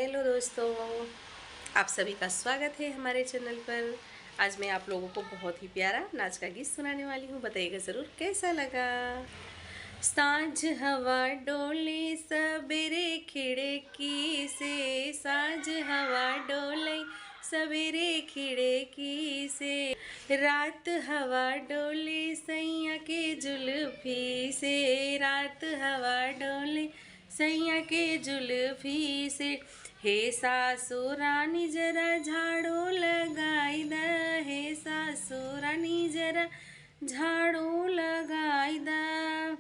Hello दोस्तों, आप सभी का स्वागत है हमारे चैनल पर। आज मैं आप लोगों को बहुत ही प्यारा नाच का गीत सुनाने वाली हूँ। बताइएगा ज़रूर कैसा लगा। सांझ हवा डोले सबेरे खिड़की से, सांझ हवा डोले सवेरे खिड़की से, रात हवा डोले सैया के जुल्फी से, रात हवा डोले सैया के जुल्फी से। हे सासु रानी जरा झाड़ू लगाई द, हे सासु रानी जरा झाड़ू लगाई द।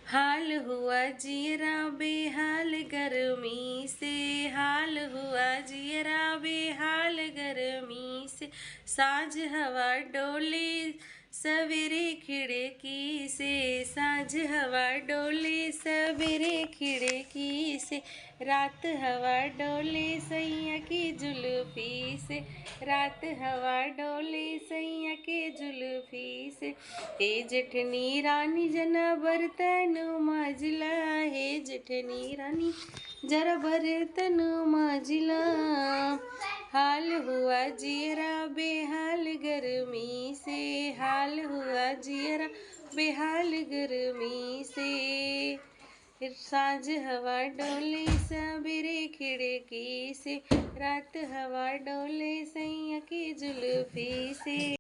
हाल हुआ जियरा बेहाल गर्मी से, हाल हुआ जियरा बेहाल गर्मी से। सांझ हवा डोले सवेरे खिड़की से, सांझ हवा डोले सवेरे खिड़की से, रात हवा डोले सैया की जुल्फी से, रात हवा डोले सैया के जुल्फी से। हे जेठनी रानी जना बर्तन मांजला, हे जेठनी रानी जरा बर्तन मांजला। हाल हुआ जियरा बेहाल गर्मी से, हाल हुआ जियरा बेहाल गर्मी से। सांझ हवा डोले सवेरे खिड़की से, रात हवा डोले सैया की जुल्फी से।